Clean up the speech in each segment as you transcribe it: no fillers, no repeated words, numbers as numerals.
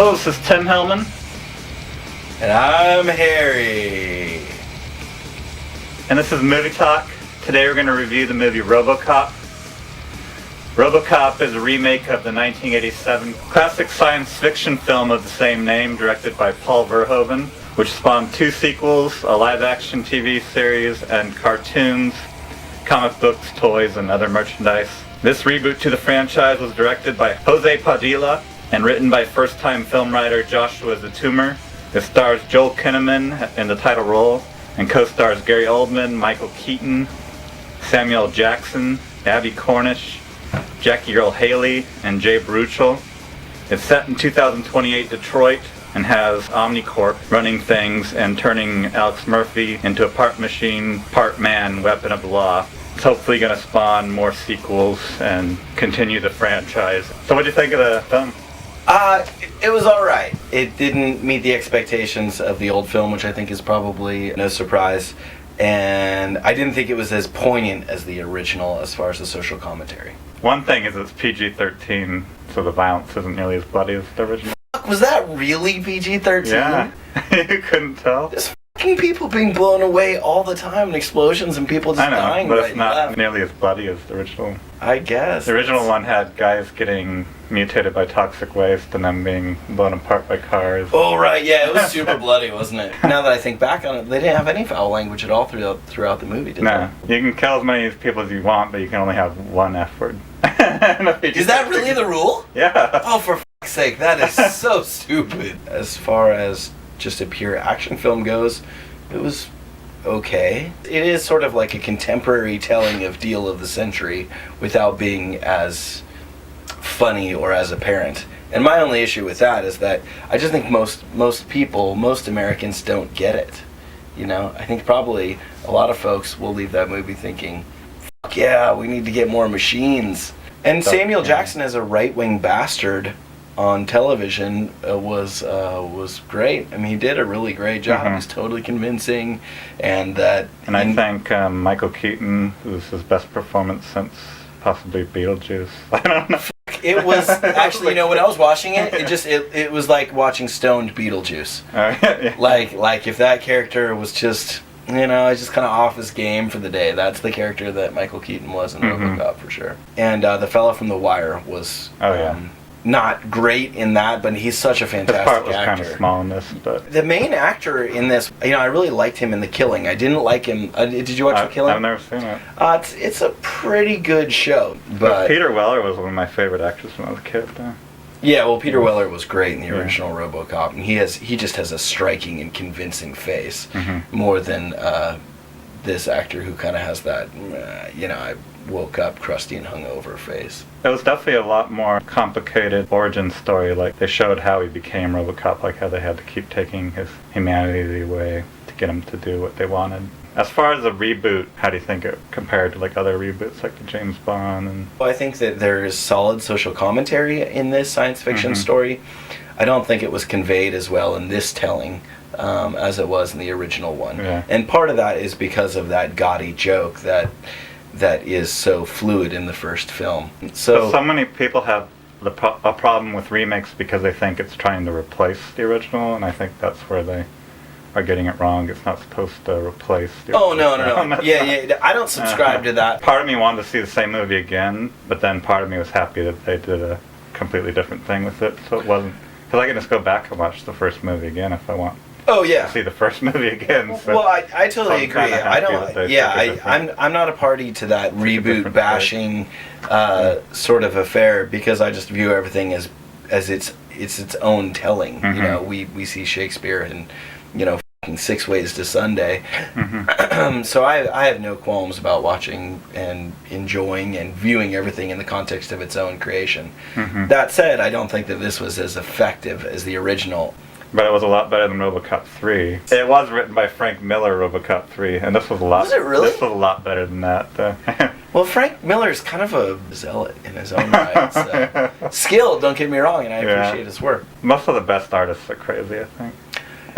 Hello, this is Tim Hellman. And I'm Harry. And this is Movie Talk. Today we're going to review the movie RoboCop. RoboCop is a remake of the 1987 classic science fiction film of the same name, directed by Paul Verhoeven, which spawned 2 sequels, a live-action TV series, and cartoons, comic books, toys, and other merchandise. This reboot to the franchise was directed by Jose Padilla and written by first-time film writer Joshua Zatumer. It stars Joel Kinnaman in the title role and co-stars Gary Oldman, Michael Keaton, Samuel Jackson, Abby Cornish, Jackie Earle Haley, and Jay Baruchel. It's set in 2028 Detroit and has Omnicorp running things and turning Alex Murphy into a part machine, part man weapon of the law. It's hopefully going to spawn more sequels and continue the franchise. So what do you think of the film? It was alright. It didn't meet the expectations of the old film, which I think is probably no surprise. And I didn't think it was as poignant as the original as far as the social commentary. One thing is it's PG-13, so the violence isn't nearly as bloody as the original. Was that really PG-13? Yeah, you couldn't tell. There's fucking people being blown away all the time and explosions and people just dying but right it's not and left. nearly as bloody as the original. I guess. The original one had guys getting mutated by toxic waste and then being blown apart by cars. Oh, right, yeah, it was super bloody, wasn't it? Now that I think back on it, they didn't have any foul language at all throughout the movie, did No, you can kill as many people as you want, but you can only have one F word. Is that really the rule? Yeah. Oh, for fuck's sake, that is so stupid. As far as just a pure action film goes, it was okay. It is sort of like a contemporary telling of Deal of the Century without being as funny or as apparent. And my only issue with that is that I just think most people, most Americans don't get it. You know, I think probably a lot of folks will leave that movie thinking, fuck yeah, we need to get more machines. And Samuel Jackson as a right-wing bastard on television was great. I mean, he did a really great job. He was totally convincing, and I think Michael Keaton was his best performance since possibly Beetlejuice. I don't know. It was actually, you know, when I was watching it, it was like watching stoned Beetlejuice. Yeah. Like if that character was just, you know, just kind of off his game for the day. That's the character that Michael Keaton was in RoboCop for sure. And the fella from The Wire was not great in that, but he's such a fantastic actor. His part was kind of small in this, but the main actor in this, you know, I really liked him in The Killing. I didn't like him. Did you watch The Killing? I've never seen it. It's a pretty good show, but Peter Weller was one of my favorite actors when I was a kid. Yeah, well, Peter Weller was great in the original RoboCop, and he just has a striking and convincing face, more than this actor who kind of has that, you know, I woke up crusty and hungover face. It was definitely a lot more complicated origin story. Like, they showed how he became RoboCop, like how they had to keep taking his humanity away to get him to do what they wanted. As far as a reboot, how do you think it compared to like other reboots like the James Bond? And well, I think that there is solid social commentary in this science fiction story. I don't think it was conveyed as well in this telling as it was in the original one. Yeah. And part of that is because of that gaudy joke that is so fluid in the first film. So many people have a problem with remakes because they think it's trying to replace the original, and I think that's where they are getting it wrong. It's not supposed to replace the original. No. Yeah, I don't subscribe to that. Part of me wanted to see the same movie again, but then part of me was happy that they did a completely different thing with it, so it wasn't... Because I can just go back and watch the first movie again if I want. Oh yeah. See the first movie again. So well, I totally agree. I don't. Yeah, I'm not a party to that reboot bashing sort of affair, because I just view everything as its own telling. You know, we see Shakespeare and, you know, 6 Ways to Sunday. So I have no qualms about watching and enjoying and viewing everything in the context of its own creation. That said, I don't think that this was as effective as the original. But it was a lot better than RoboCop 3. It was written by Frank Miller, RoboCop 3, and this was a lot. Was it really? This was a lot better than that. Well, Frank Miller's kind of a zealot in his own right. So. Skilled, don't get me wrong, and I appreciate his work. Most of the best artists are crazy, I think.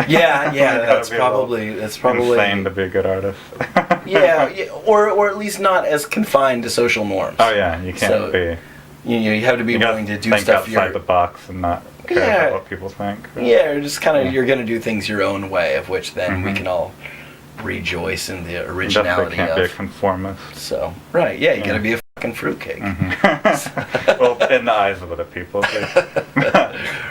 Yeah, that's probably insane to be a good artist. yeah, or at least not as confined to social norms. Oh yeah, you can't be you have to be willing to do think stuff outside the box and not care about what people think. Right? Yeah, or just kind of you're going to do things your own way, of which then we can all rejoice in the originality Definitely can't of. Be a conformist. So right, you got to be a fucking fruitcake. Well, in the eyes of other people.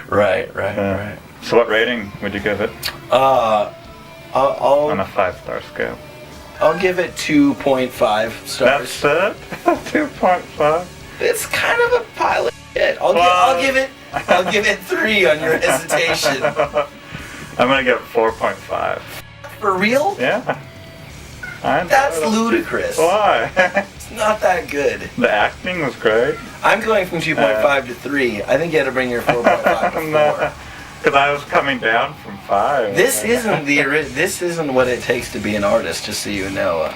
Right. So what rating would you give it? I'll On a 5-star scale. I'll give it 2.5 stars. That's it? 2.5? It's kind of a pile of shit. I'll give it 3 on your hesitation. I'm gonna give it 4.5. For real? Yeah. That's ludicrous. Why? It's not that good. The acting was great. I'm going from 2.5 to 3. I think you had to bring your 4.5 to 4. Because I was coming down from 5. This isn't what it takes to be an artist, just so you know.